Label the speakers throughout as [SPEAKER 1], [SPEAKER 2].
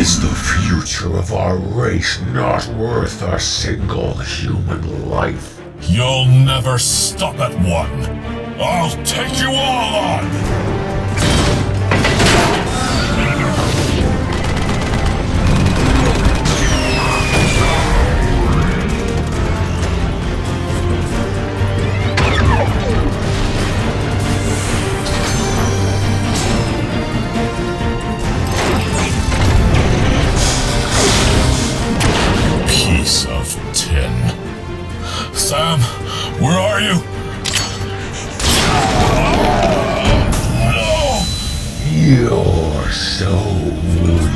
[SPEAKER 1] Is the future of our race not worth a single human life?
[SPEAKER 2] You'll never stop at one. I'll take you all on! Piece of tin. Sam, where are you? No!
[SPEAKER 1] You're so weak.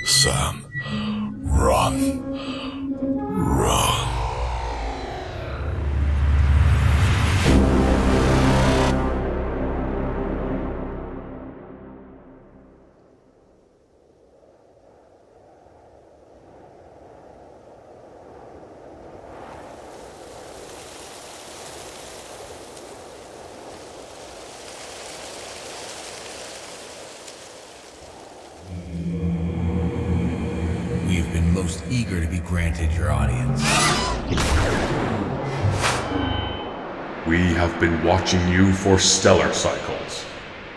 [SPEAKER 2] Sam, run. Run.
[SPEAKER 3] We've been most eager to be granted your audience.
[SPEAKER 4] We have been watching you for stellar cycles.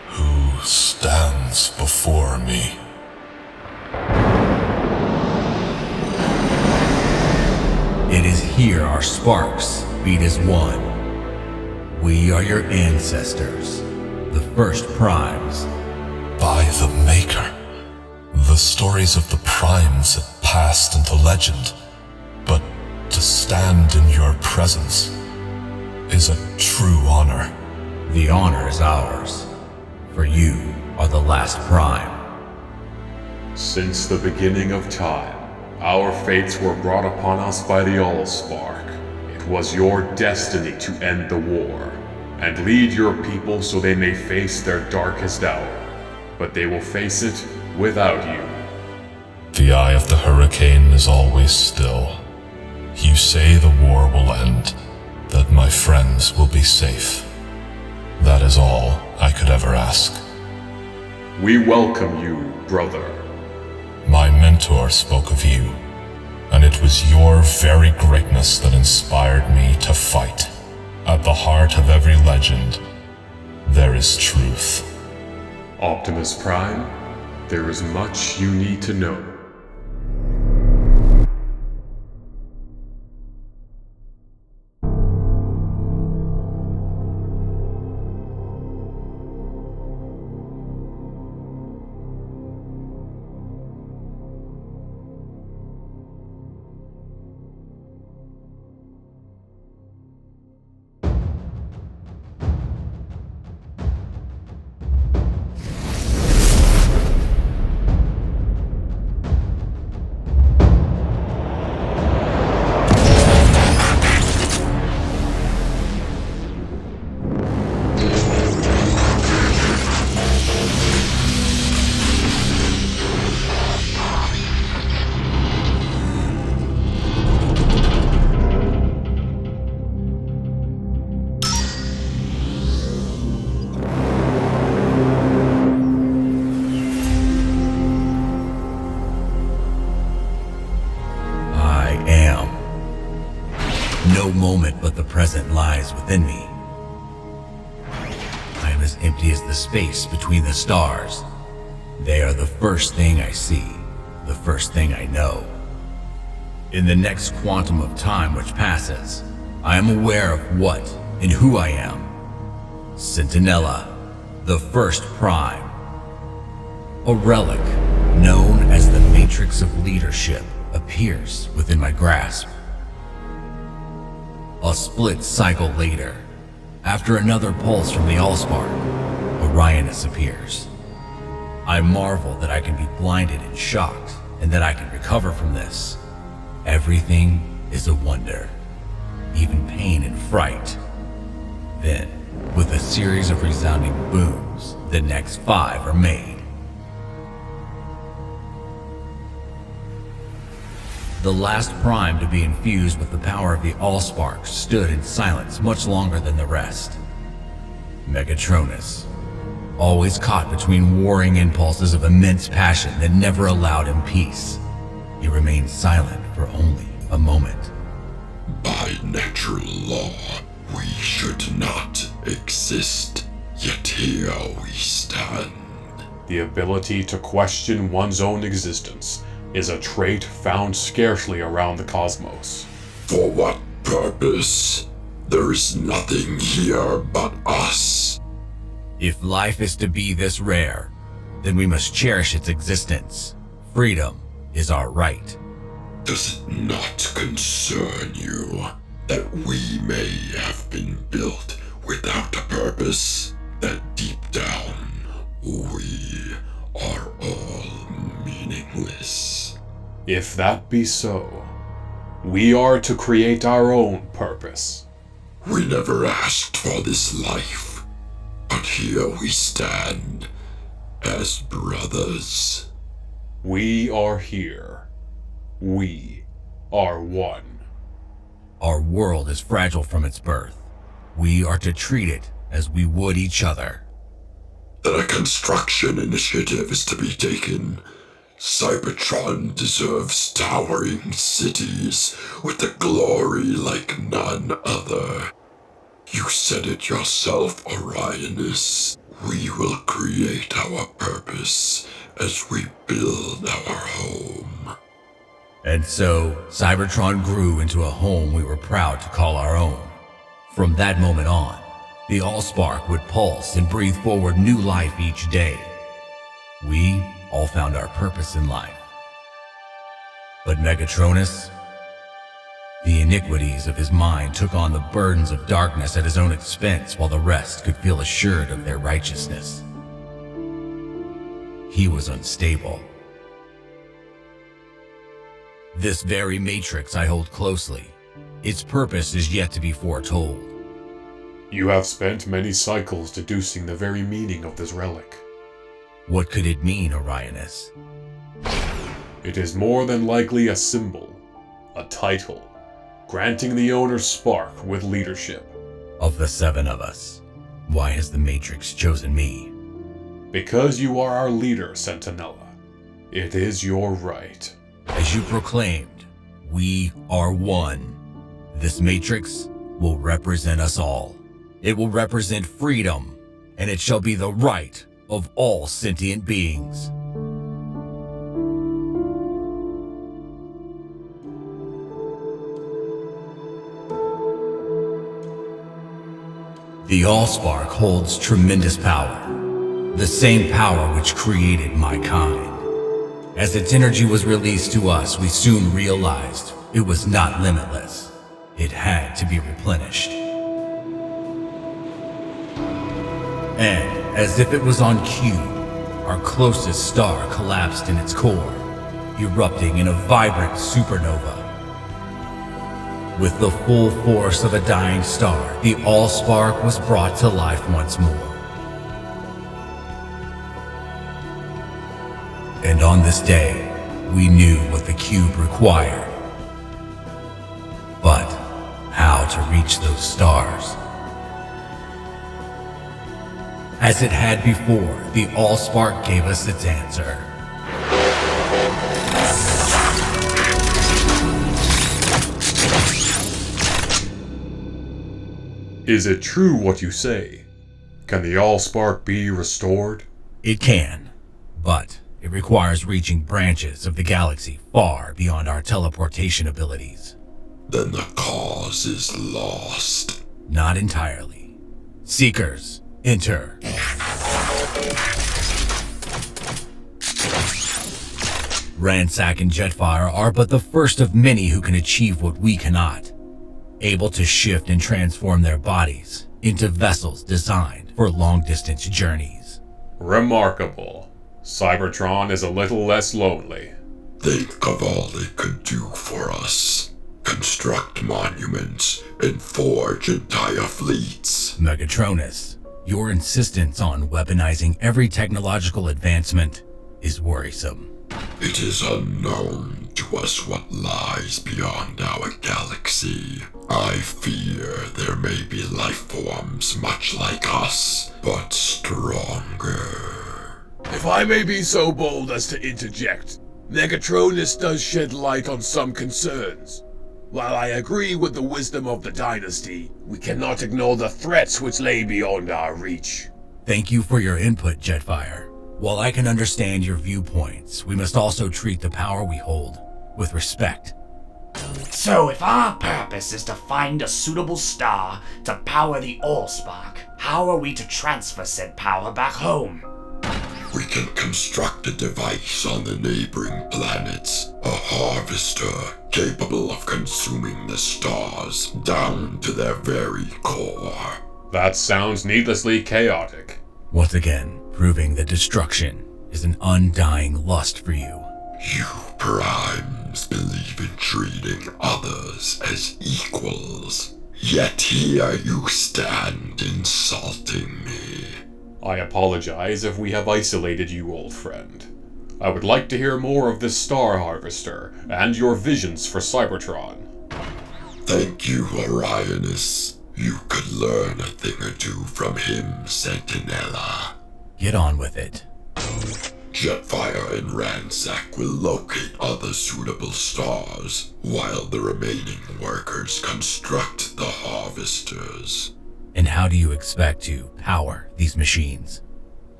[SPEAKER 2] Who stands before me?
[SPEAKER 3] It is here our sparks beat as one. We are your ancestors, the first primes.
[SPEAKER 2] By the Maker. The stories of the primes have passed into legend, but to stand in your presence is a true honor.
[SPEAKER 3] The honor is ours, for you are the last prime.
[SPEAKER 4] Since the beginning of time, our fates were brought upon us by the Allspark. It was your destiny to end the war, and lead your people so they may face their darkest hour. But they will face it without you.
[SPEAKER 2] The eye of the hurricane is always still. You say the war will end, that my friends will be safe. That is all I could ever ask.
[SPEAKER 4] We welcome you, brother.
[SPEAKER 2] My mentor spoke of you, and it was your very greatness that inspired me to fight. At the heart of every legend, there is truth.
[SPEAKER 4] Optimus Prime, there is much you need to know.
[SPEAKER 3] No moment but the present lies within me. I am as empty as the space between the stars. They are the first thing I see, the first thing I know. In the next quantum of time which passes, I am aware of what and who I am. Sentinella, the first prime. A relic known as the Matrix of Leadership appears within my grasp. A split cycle later, after another pulse from the Allspark, Orionus appears. I marvel that I can be blinded and shocked, and that I can recover from this. Everything is a wonder, even pain and fright. Then, with a series of resounding booms, the next 5 are made. The last prime to be infused with the power of the Allspark stood in silence much longer than the rest. Megatronus, always caught between warring impulses of immense passion that never allowed him peace. He remained silent for only a moment.
[SPEAKER 5] By natural law, we should not exist, yet here we stand.
[SPEAKER 4] The ability to question one's own existence is a trait found scarcely around the cosmos.
[SPEAKER 5] For what purpose? There is nothing here but us.
[SPEAKER 3] If life is to be this rare, then we must cherish its existence. Freedom is our right.
[SPEAKER 5] Does it not concern you that we may have been built without a purpose? That deep down, we are all meaningless?
[SPEAKER 4] If that be so, we are to create our own purpose.
[SPEAKER 5] We never asked for this life, but here we stand as brothers.
[SPEAKER 4] We are here. We are one.
[SPEAKER 3] Our world is fragile from its birth. We are to treat it as we would each other.
[SPEAKER 5] That a construction initiative is to be taken. Cybertron deserves towering cities with a glory like none other. You said it yourself, Orionis. We will create our purpose as we build our home.
[SPEAKER 3] And so, Cybertron grew into a home we were proud to call our own. From that moment on, the Allspark would pulse and breathe forward new life each day. We all found our purpose in life. But Megatronus, the iniquities of his mind took on the burdens of darkness at his own expense while the rest could feel assured of their righteousness. He was unstable. This very matrix I hold closely. Its purpose is yet to be foretold.
[SPEAKER 4] You have spent many cycles deducing the very meaning of this relic.
[SPEAKER 3] What could it mean, Orionis?
[SPEAKER 4] It is more than likely a symbol, a title, granting the owner spark with leadership.
[SPEAKER 3] Of the seven of us, why has the Matrix chosen me?
[SPEAKER 4] Because you are our leader, Sentinella. It is your right.
[SPEAKER 3] As you proclaimed, we are one. This Matrix will represent us all. It will represent freedom, and it shall be the right of all sentient beings. The Allspark holds tremendous power, the same power which created my kind. As its energy was released to us, we soon realized it was not limitless. It had to be replenished. And, as if it was on cue, our closest star collapsed in its core, erupting in a vibrant supernova. With the full force of a dying star, the Allspark was brought to life once more. And on this day, we knew what the cube required. But how to reach those stars? As it had before, the Allspark gave us its answer.
[SPEAKER 4] Is it true what you say? Can the Allspark be restored?
[SPEAKER 3] It can, but it requires reaching branches of the galaxy far beyond our teleportation abilities.
[SPEAKER 5] Then the cause is lost.
[SPEAKER 3] Not entirely. Seekers, enter. Ransack and Jetfire are but the first of many who can achieve what we cannot. Able to shift and transform their bodies into vessels designed for long-distance journeys.
[SPEAKER 4] Remarkable. Cybertron is a little less lonely.
[SPEAKER 5] Think of all it could do for us. Construct monuments and forge entire fleets.
[SPEAKER 3] Megatronus, your insistence on weaponizing every technological advancement is worrisome.
[SPEAKER 5] It is unknown to us what lies beyond our galaxy. I fear there may be life forms much like us, but stronger.
[SPEAKER 1] If I may be so bold as to interject, Megatronus does shed light on some concerns. While I agree with the wisdom of the Dynasty, we cannot ignore the threats which lay beyond our reach.
[SPEAKER 3] Thank you for your input, Jetfire. While I can understand your viewpoints, we must also treat the power we hold with respect.
[SPEAKER 6] So if our purpose is to find a suitable star to power the Allspark, how are we to transfer said power back home?
[SPEAKER 5] We can construct a device on the neighboring planets, a harvester capable of consuming the stars down to their very core.
[SPEAKER 4] That sounds needlessly chaotic.
[SPEAKER 3] Once again, proving that destruction is an undying lust for you.
[SPEAKER 5] You primes believe in treating others as equals, yet here you stand insulting me.
[SPEAKER 4] I apologize if we have isolated you, old friend. I would like to hear more of this Star Harvester and your visions for Cybertron.
[SPEAKER 5] Thank you, Orionis. You could learn a thing or two from him, Sentinella.
[SPEAKER 3] Get on with it.
[SPEAKER 5] Jetfire and Ransack will locate other suitable stars, while the remaining workers construct the harvesters.
[SPEAKER 3] And how do you expect to power these machines?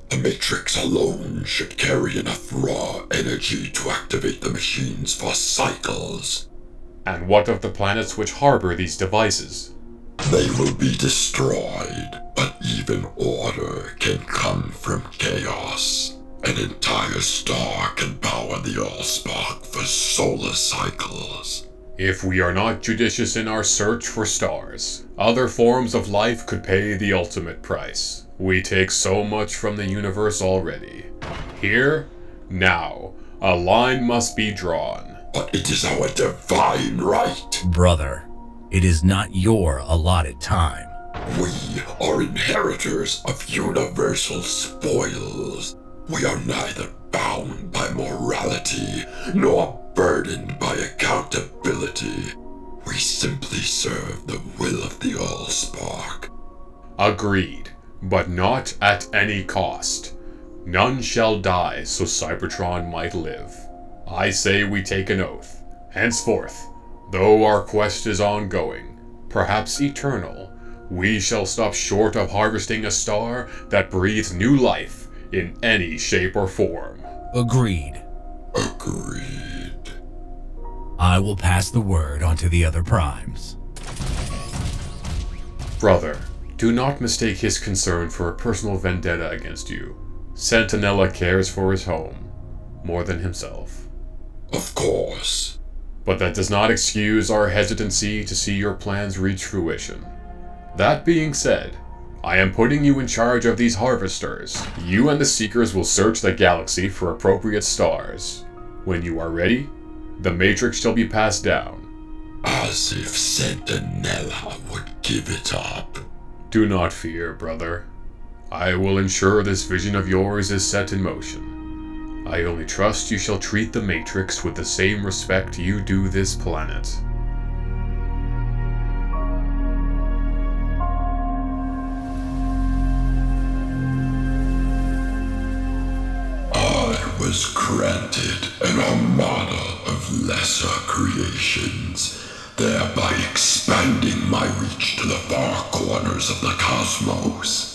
[SPEAKER 5] The Matrix alone should carry enough raw energy to activate the machines for cycles.
[SPEAKER 4] And what of the planets which harbor these devices?
[SPEAKER 5] They will be destroyed, but even order can come from chaos. An entire star can power the Allspark for solar cycles.
[SPEAKER 4] If we are not judicious in our search for stars, other forms of life could pay the ultimate price. We take so much from the universe already. Here, now, a line must be drawn.
[SPEAKER 5] But it is our divine right.
[SPEAKER 3] Brother, it is not your allotted time.
[SPEAKER 5] We are inheritors of universal spoils. We are neither bound by morality nor burdened by accountability. We simply serve the will of the Allspark.
[SPEAKER 4] Agreed, but not at any cost. None shall die so Cybertron might live. I say we take an oath. Henceforth, though our quest is ongoing, perhaps eternal, we shall stop short of harvesting a star that breathes new life in any shape or form.
[SPEAKER 3] Agreed.
[SPEAKER 5] Agreed.
[SPEAKER 3] I will pass the word on to the other primes.
[SPEAKER 4] Brother, do not mistake his concern for a personal vendetta against you. Sentinella cares for his home more than himself.
[SPEAKER 5] Of course.
[SPEAKER 4] But that does not excuse our hesitancy to see your plans reach fruition. That being said, I am putting you in charge of these harvesters. You and the Seekers will search the galaxy for appropriate stars. When you are ready, the Matrix shall be passed down.
[SPEAKER 5] As if Sentinella would give it up.
[SPEAKER 4] Do not fear, brother. I will ensure this vision of yours is set in motion. I only trust you shall treat the Matrix with the same respect you do this planet.
[SPEAKER 5] I was granted an armada of lesser creations, thereby expanding my reach to the far corners of the cosmos.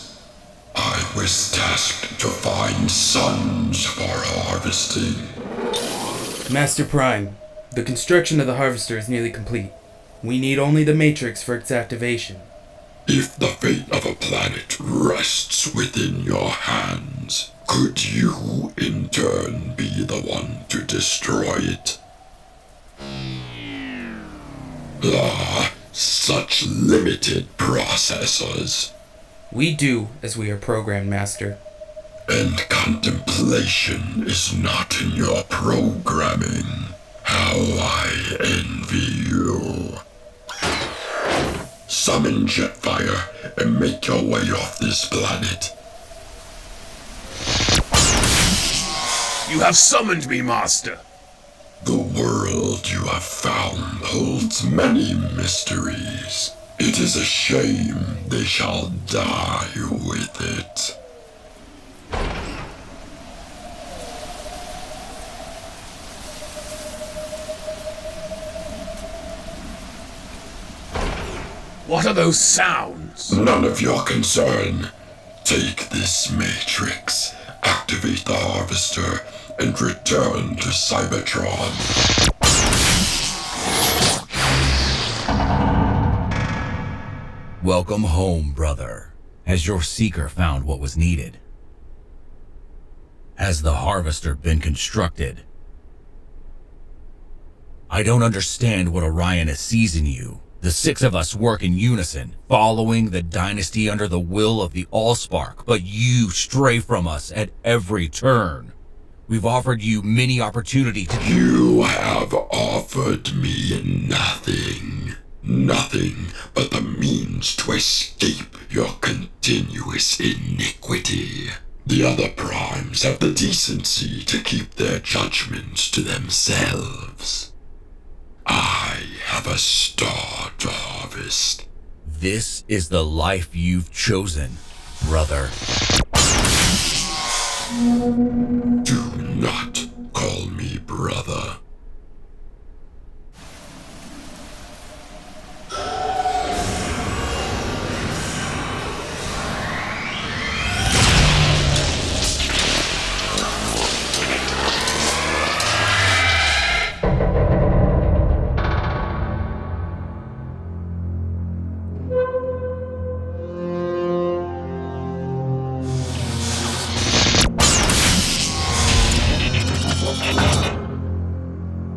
[SPEAKER 5] I was tasked to find suns for harvesting.
[SPEAKER 7] Master Prime, the construction of the harvester is nearly complete. We need only the Matrix for its activation.
[SPEAKER 5] If the fate of a planet rests within your hands, could you in turn be the one to destroy it? Such limited processors.
[SPEAKER 7] We do as we are programmed, Master.
[SPEAKER 5] And contemplation is not in your programming. How I envy you. Summon Jetfire and make your way off this planet.
[SPEAKER 1] You have summoned me, Master.
[SPEAKER 5] The world you have found holds many mysteries. It is a shame they shall die with it.
[SPEAKER 1] What are those sounds?
[SPEAKER 5] None of your concern. Take this matrix, activate the harvester, and return to Cybertron.
[SPEAKER 3] Welcome home, brother. Has your seeker found what was needed? Has the harvester been constructed? I don't understand what Orion sees in you. The six of us work in unison, following the Dynasty under the will of the Allspark, but you stray from us at every turn. We've offered you many opportunities to...
[SPEAKER 5] You have offered me nothing. Nothing but the means to escape your continuous iniquity. The other primes have the decency to keep their judgments to themselves. I have a star to harvest.
[SPEAKER 3] This is the life you've chosen, brother.
[SPEAKER 5] Do not call me brother.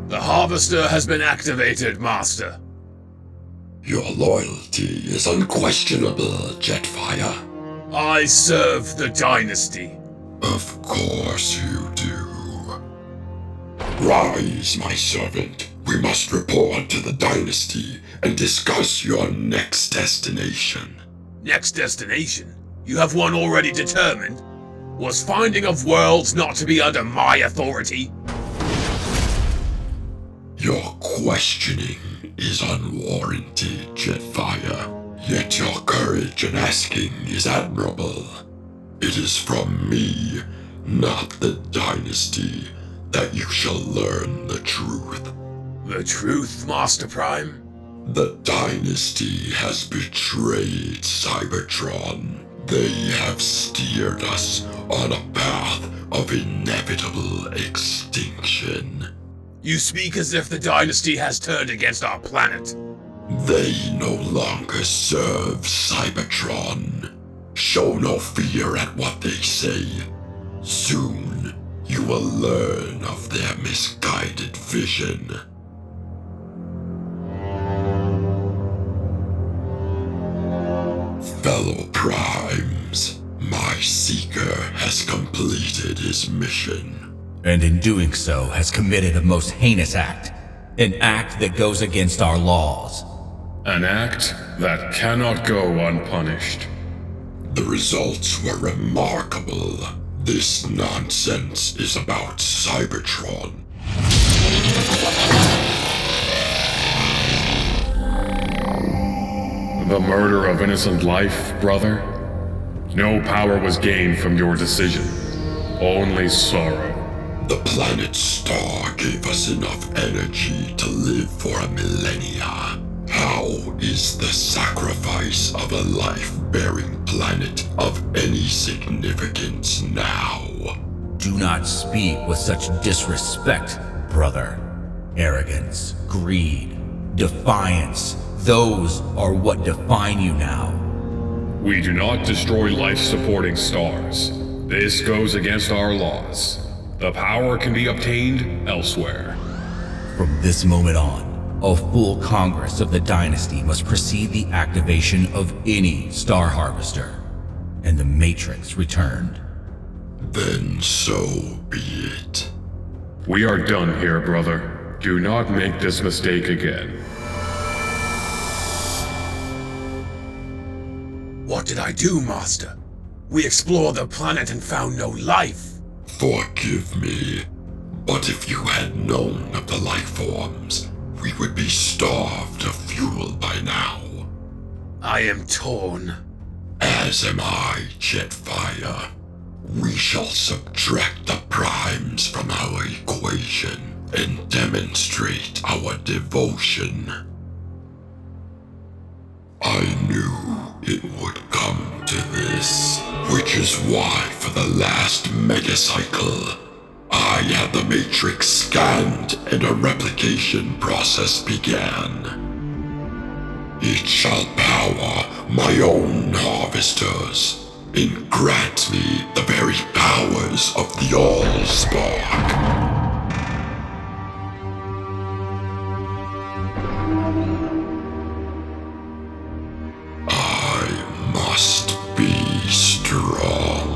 [SPEAKER 1] The harvester has been activated, Master.
[SPEAKER 5] Your loyalty is unquestionable, Jetfire.
[SPEAKER 1] I serve the Dynasty.
[SPEAKER 5] Of course you do. Rise, my servant. We must report to the Dynasty and discuss your next destination.
[SPEAKER 1] Next destination? You have one already determined? Was finding of worlds not to be under my authority?
[SPEAKER 5] Your questioning is unwarranted, Jetfire. Yet your courage in asking is admirable. It is from me, not the Dynasty, that you shall learn the truth.
[SPEAKER 1] The truth, Master Prime?
[SPEAKER 5] The Dynasty has betrayed Cybertron. They have steered us on a path of inevitable extinction.
[SPEAKER 1] You speak as if the Dynasty has turned against our planet.
[SPEAKER 5] They no longer serve Cybertron. Show no fear at what they say. Soon, you will learn of their misguided vision. Fellow Primes, my Seeker has completed his mission.
[SPEAKER 3] And in doing so has committed a most heinous act. An act that goes against our laws.
[SPEAKER 4] An act that cannot go unpunished.
[SPEAKER 5] The results were remarkable. This nonsense is about Cybertron.
[SPEAKER 4] The murder of innocent life, brother? No power was gained from your decision. Only sorrow.
[SPEAKER 5] The planet star gave us enough energy to live for a millennia. How is the sacrifice of a life-bearing planet of any significance now?
[SPEAKER 3] Do not speak with such disrespect, brother. Arrogance, greed, defiance, those are what define you now.
[SPEAKER 4] We do not destroy life-supporting stars. This goes against our laws. The power can be obtained elsewhere.
[SPEAKER 3] From this moment on, a full Congress of the Dynasty must precede the activation of any Star Harvester, and the Matrix returned.
[SPEAKER 5] Then so be it.
[SPEAKER 4] We are done here, brother. Do not make this mistake again.
[SPEAKER 1] What did I do, Master? We explored the planet and found no life.
[SPEAKER 5] Forgive me, But if you had known of the life forms, we would be starved of fuel by now.
[SPEAKER 1] I am torn.
[SPEAKER 5] As am I, Jetfire. We shall subtract the primes from our equation and demonstrate our devotion. I knew it would come to this, which is why for the last megacycle, I had the Matrix scanned and a replication process began. It shall power my own harvesters and grant me the very powers of the Allspark. I must be strong.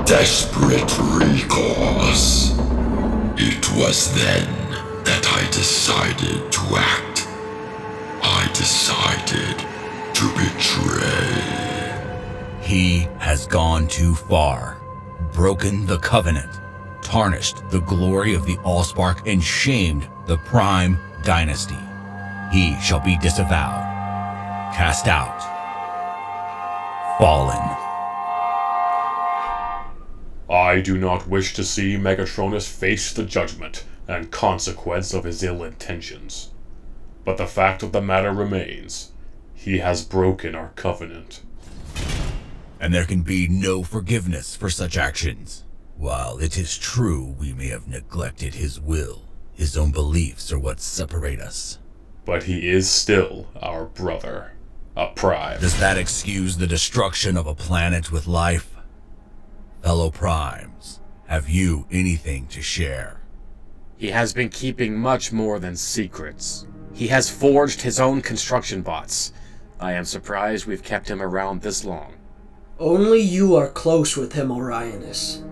[SPEAKER 5] Desperate recourse. It was then that I decided to act. I decided to betray.
[SPEAKER 3] He has gone too far, broken the covenant, tarnished the glory of the Allspark, and shamed the Prime Dynasty. He shall be disavowed, cast out, fallen.
[SPEAKER 4] I do not wish to see Megatronus face the judgment and consequence of his ill intentions. But the fact of the matter remains, he has broken our covenant.
[SPEAKER 3] And there can be no forgiveness for such actions. While it is true we may have neglected his will, his own beliefs are what separate us.
[SPEAKER 4] But he is still our brother, a Prime.
[SPEAKER 3] Does that excuse the destruction of a planet with life? Fellow Primes, have you anything to share?
[SPEAKER 8] He has been keeping much more than secrets. He has forged his own construction bots. I am surprised we've kept him around this long.
[SPEAKER 9] Only you are close with him, Orionis.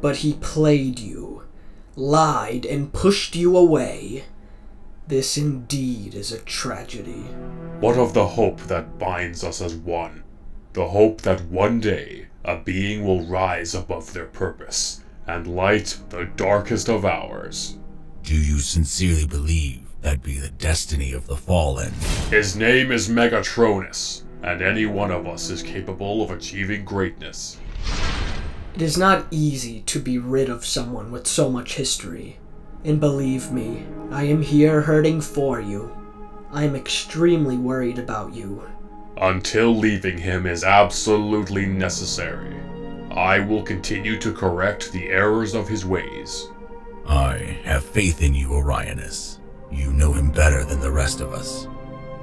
[SPEAKER 9] But he played you, lied, and pushed you away. This indeed is a tragedy.
[SPEAKER 4] What of the hope that binds us as one? The hope that one day a being will rise above their purpose and light the darkest of hours.
[SPEAKER 3] Do you sincerely believe that'd be the destiny of the Fallen?
[SPEAKER 4] His name is Megatronus, and any one of us is capable of achieving greatness.
[SPEAKER 9] It is not easy to be rid of someone with so much history. And believe me, I am here hurting for you. I am extremely worried about you.
[SPEAKER 4] Until leaving him is absolutely necessary, I will continue to correct the errors of his ways.
[SPEAKER 3] I have faith in you, Orionis. You know him better than the rest of us.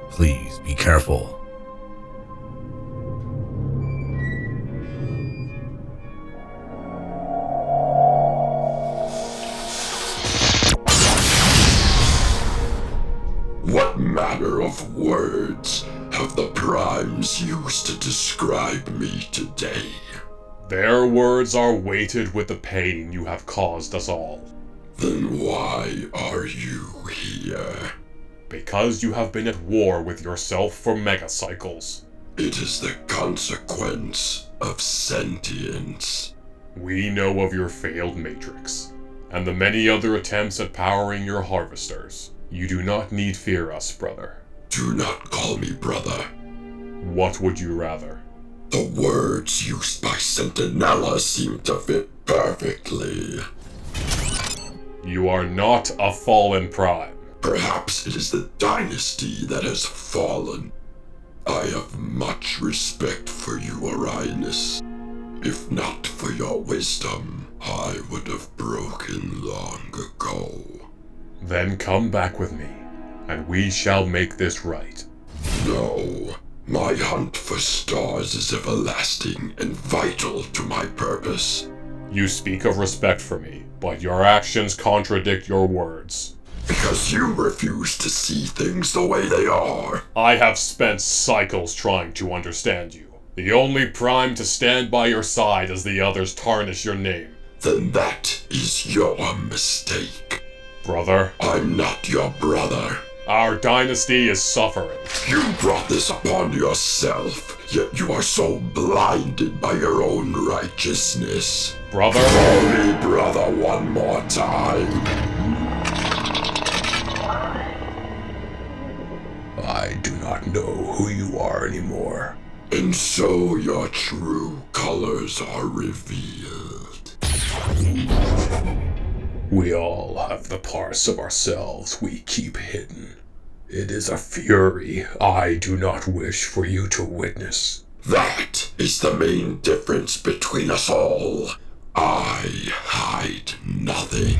[SPEAKER 3] Please be careful.
[SPEAKER 5] What manner of words have the Primes used to describe me today?
[SPEAKER 4] Their words are weighted with the pain you have caused us all.
[SPEAKER 5] Then why are you here?
[SPEAKER 4] Because you have been at war with yourself for megacycles.
[SPEAKER 5] It is the consequence of sentience.
[SPEAKER 4] We know of your failed Matrix, and the many other attempts at powering your harvesters. You do not need fear us, brother.
[SPEAKER 5] Do not call me brother.
[SPEAKER 4] What would you rather?
[SPEAKER 5] The words used by Sentinella seem to fit perfectly.
[SPEAKER 4] You are not a fallen Prime.
[SPEAKER 5] Perhaps it is the Dynasty that has fallen. I have much respect for you, Orionis. If not for your wisdom, I would have broken long ago.
[SPEAKER 4] Then come back with me, and we shall make this right.
[SPEAKER 5] No, my hunt for stars is everlasting and vital to my purpose.
[SPEAKER 4] You speak of respect for me, but your actions contradict your words.
[SPEAKER 5] Because you refuse to see things the way they are.
[SPEAKER 4] I have spent cycles trying to understand you. The only prime to stand by your side as the others tarnish your name.
[SPEAKER 5] Then that is your mistake.
[SPEAKER 4] Brother,
[SPEAKER 5] I'm not your brother.
[SPEAKER 4] our dynasty is suffering.
[SPEAKER 5] You brought this upon yourself, yet you are so blinded by your own righteousness.
[SPEAKER 4] Brother,
[SPEAKER 5] Call me brother one more time.
[SPEAKER 1] I do not know who you are anymore.
[SPEAKER 5] And so your true colors are revealed.
[SPEAKER 1] We all have the parts of ourselves we keep hidden. It is a fury I do not wish for you to witness.
[SPEAKER 5] That is the main difference between us all. I hide nothing.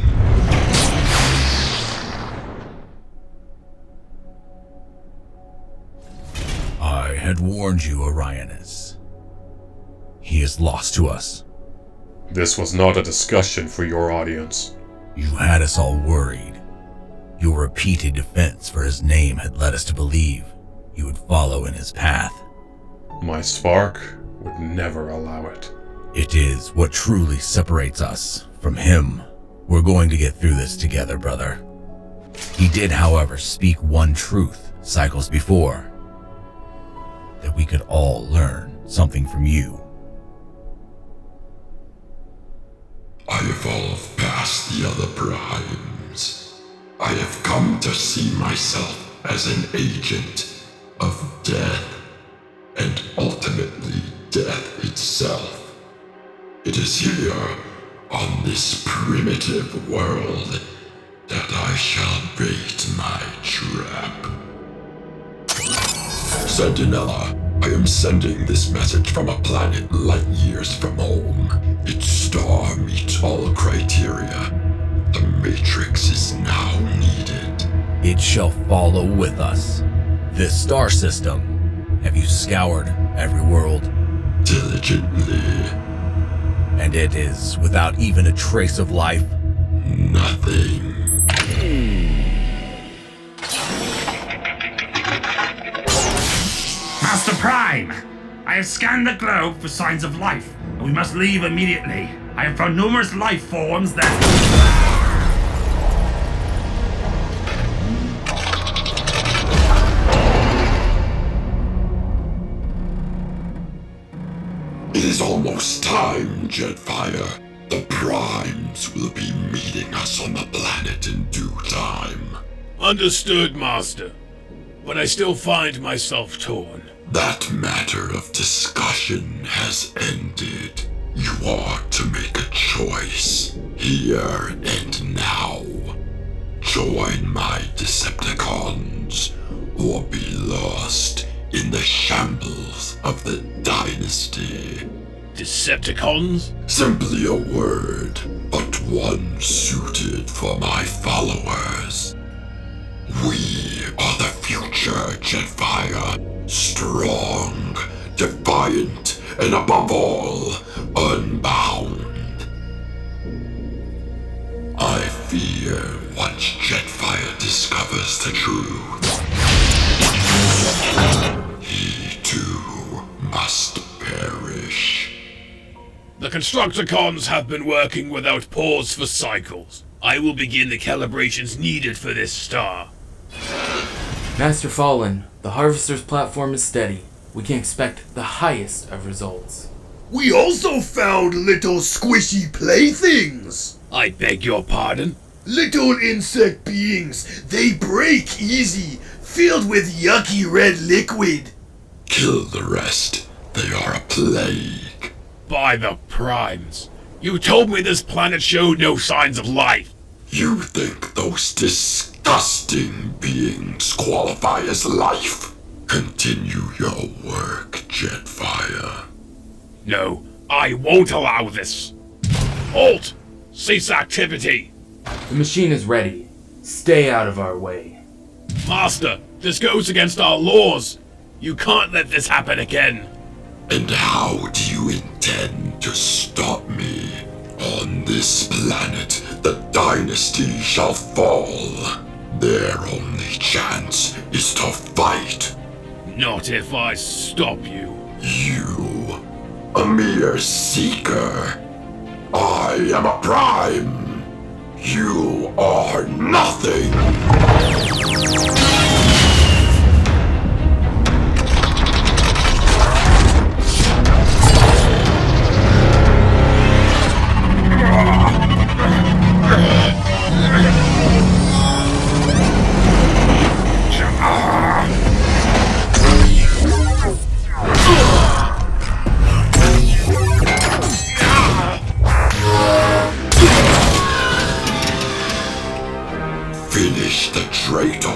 [SPEAKER 3] I had warned you, Orionis. He is lost to us.
[SPEAKER 4] this was not a discussion for your audience.
[SPEAKER 3] You had us all worried. Your repeated defense for his name had led us to believe you would follow in his path.
[SPEAKER 4] My spark would never allow it.
[SPEAKER 3] It is what truly separates us from him. We're going to get through this together, brother. He did, however, speak one truth cycles before. That we could all learn something from you.
[SPEAKER 5] I evolved past the other primes. I have come to see myself as an agent of death, and ultimately death itself. It is here, on this primitive world, that I shall bait my trap. Sentinella, I am sending this message from a planet light years from home. Its star meets all criteria. The Matrix is now needed.
[SPEAKER 3] It shall follow with us. This star system, have you scoured every world?
[SPEAKER 5] Diligently.
[SPEAKER 3] And it is without even a trace of life?
[SPEAKER 5] Nothing.
[SPEAKER 6] Master Prime! I have scanned the globe for signs of life, and we must leave immediately. I have found numerous life forms that...
[SPEAKER 5] It is almost time, Jetfire. The Primes will be meeting us on the planet in due time.
[SPEAKER 1] Understood, Master. But I still find myself torn.
[SPEAKER 5] That matter of discussion has ended. You are to make a choice, here and now. Join my Decepticons, or be lost in the shambles of the Dynasty.
[SPEAKER 1] Decepticons?
[SPEAKER 5] Simply a word, but one suited for my followers. We are the future, Jetfire. Strong, defiant, and above all, unbound. I fear once Jetfire discovers the truth, he too must perish.
[SPEAKER 1] The Constructicons have been working without pause for cycles. I will begin the calibrations needed for this star.
[SPEAKER 7] Master Fallen, the Harvester's platform is steady. We can expect the highest of results.
[SPEAKER 1] We also found little squishy playthings. I beg your pardon? Little insect beings. They break easy, filled with yucky red liquid.
[SPEAKER 5] Kill the rest. They are a plague.
[SPEAKER 1] By the primes. You told me this planet showed no signs of life.
[SPEAKER 5] You think those disgusting beings qualify as life? Continue your work, Jetfire.
[SPEAKER 1] No, I won't allow this! Halt! Cease activity!
[SPEAKER 7] The machine is ready. Stay out of our way.
[SPEAKER 1] Master, this goes against our laws! You can't let this happen again!
[SPEAKER 5] And how do you intend to stop me? On this planet, the Dynasty shall fall. Their only chance is to fight.
[SPEAKER 1] Not if I stop you.
[SPEAKER 5] You, a mere seeker. I am a prime. You are nothing. Finish the traitor.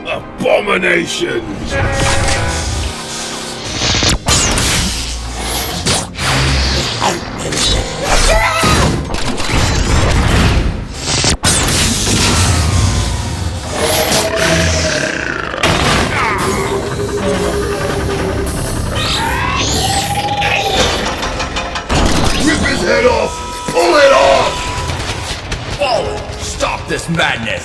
[SPEAKER 1] Abominations!
[SPEAKER 5] Rip his head off! Pull it off!
[SPEAKER 3] Fallen, stop this madness!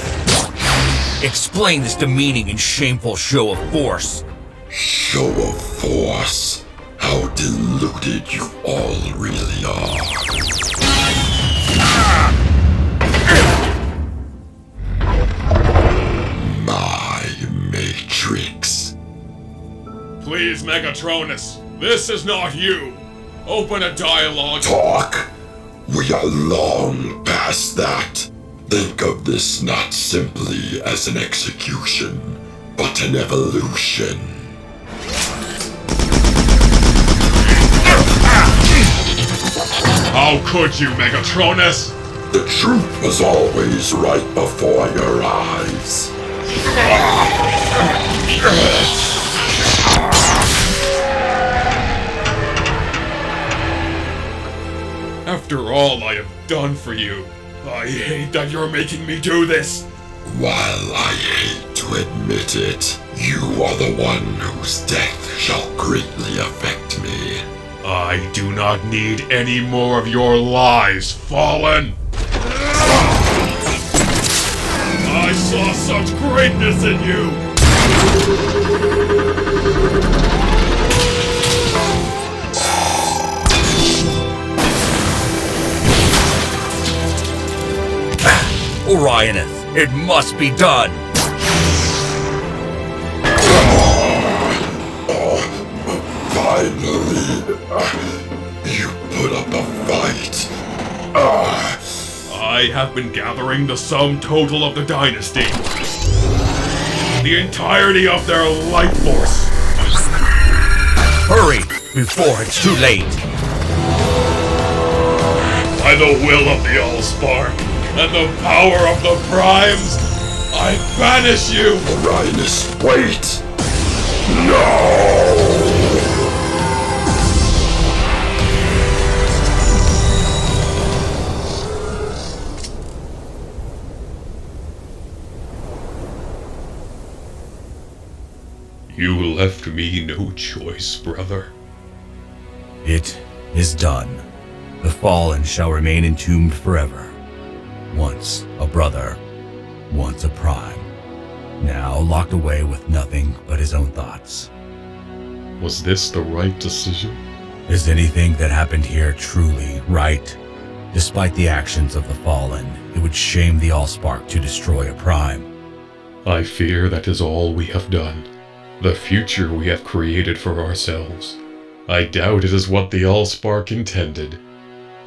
[SPEAKER 3] Explain this demeaning and shameful show of force.
[SPEAKER 5] Show of force. How deluded you all really are. My matrix.
[SPEAKER 1] Please, Megatronus, this is not you! Open a dialogue.
[SPEAKER 5] Talk? We are long past that. Think of this not simply as an execution, but an evolution.
[SPEAKER 1] How could you, Megatronus?
[SPEAKER 5] The truth was always right before your eyes.
[SPEAKER 1] After all I have done for you, I hate that you're making me do this.
[SPEAKER 5] While I hate to admit it, you are the one whose death shall greatly affect me.
[SPEAKER 1] I do not need any more of your lies, Fallen! I saw such greatness in you!
[SPEAKER 3] Orioneth, it must be done!
[SPEAKER 5] Finally, you put up a fight.
[SPEAKER 1] I have been gathering the sum total of the Dynasty. The entirety of their life force.
[SPEAKER 3] Hurry, before it's too late!
[SPEAKER 1] By the will of the Allspark and the power of the Primes, I banish you!
[SPEAKER 5] Orionus, wait! No!
[SPEAKER 1] You left me no choice, brother.
[SPEAKER 3] It is done. The Fallen shall remain entombed forever. Once a brother, once a prime. Now locked away with nothing but his own thoughts.
[SPEAKER 4] Was this the right decision?
[SPEAKER 3] Is anything that happened here truly right? Despite the actions of the Fallen, it would shame the Allspark to destroy a prime.
[SPEAKER 4] I fear that is all we have done. The future we have created for ourselves. I doubt it is what the Allspark intended.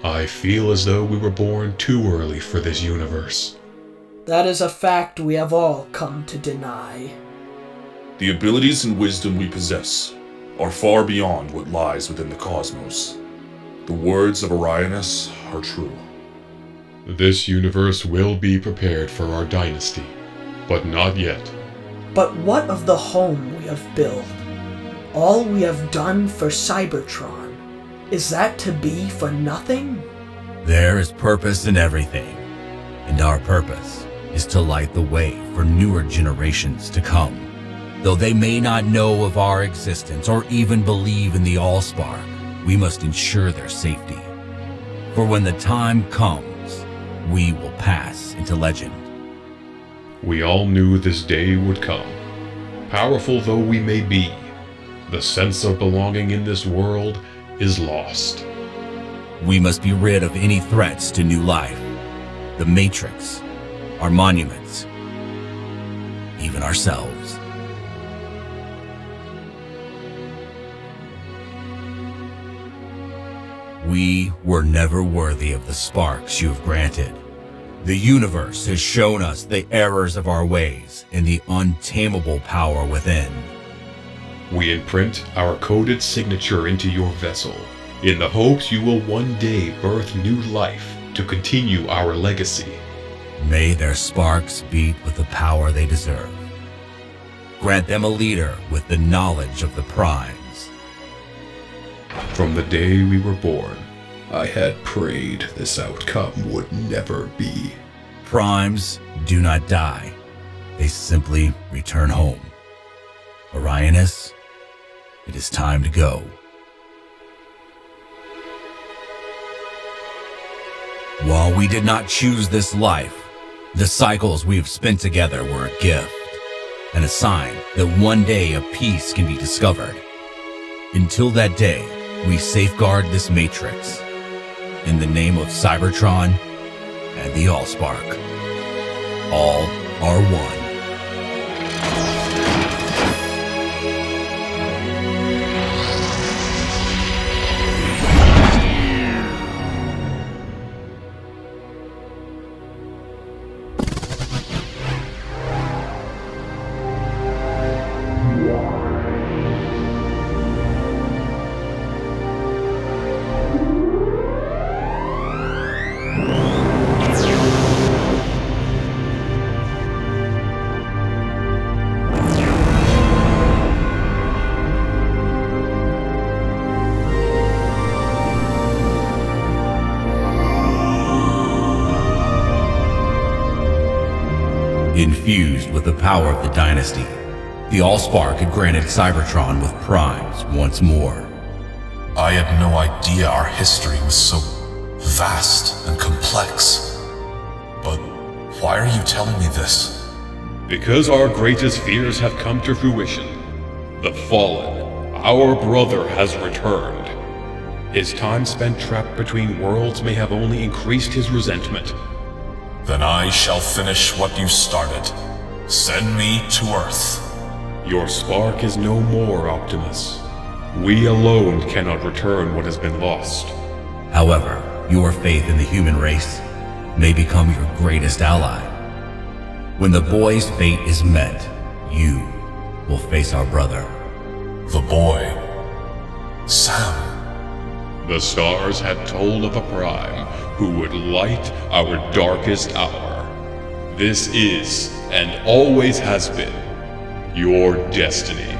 [SPEAKER 4] I feel as though we were born too early for this universe.
[SPEAKER 9] That is a fact we have all come to deny.
[SPEAKER 10] The abilities and wisdom we possess are far beyond what lies within the cosmos. The words of Orionus are true.
[SPEAKER 4] This universe will be prepared for our dynasty, but not yet.
[SPEAKER 9] But what of the home we have built? All we have done for Cybertron, is that to be for nothing?
[SPEAKER 3] There is purpose in everything, and our purpose is to light the way for newer generations to come. Though they may not know of our existence or even believe in the Allspark, we must ensure their safety. For when the time comes, we will pass into legend.
[SPEAKER 4] We all knew this day would come. Powerful though we may be, the sense of belonging in this world is lost.
[SPEAKER 3] We must be rid of any threats to new life, the Matrix, our monuments, even ourselves. We were never worthy of the sparks you have granted. The universe has shown us the errors of our ways and the untamable power within.
[SPEAKER 4] We imprint our coded signature into your vessel, in the hopes you will one day birth new life to continue our legacy.
[SPEAKER 3] May their sparks beat with the power they deserve. Grant them a leader with the knowledge of the primes.
[SPEAKER 4] From the day we were born, I had prayed this outcome would never be.
[SPEAKER 3] Primes do not die. They simply return home. Orionis, it is time to go. While we did not choose this life, the cycles we have spent together were a gift, and a sign that one day a peace can be discovered. Until that day, we safeguard this matrix in the name of Cybertron and the Allspark. All are one. Infused with the power of the Dynasty, the Allspark had granted Cybertron with primes once more.
[SPEAKER 2] I had no idea our history was so vast and complex. But why are you telling me this?
[SPEAKER 4] Because our greatest fears have come to fruition. The Fallen, our brother, has returned. His time spent trapped between worlds may have only increased his resentment.
[SPEAKER 2] Then I shall finish what you started. Send me to Earth.
[SPEAKER 4] Your spark is no more, Optimus. We alone cannot return what has been lost.
[SPEAKER 3] However, your faith in the human race may become your greatest ally. When the boy's fate is met, you will face our brother.
[SPEAKER 2] The boy. Sam.
[SPEAKER 4] The stars had told of a prime who would light our darkest hour. This is, and always has been, your destiny.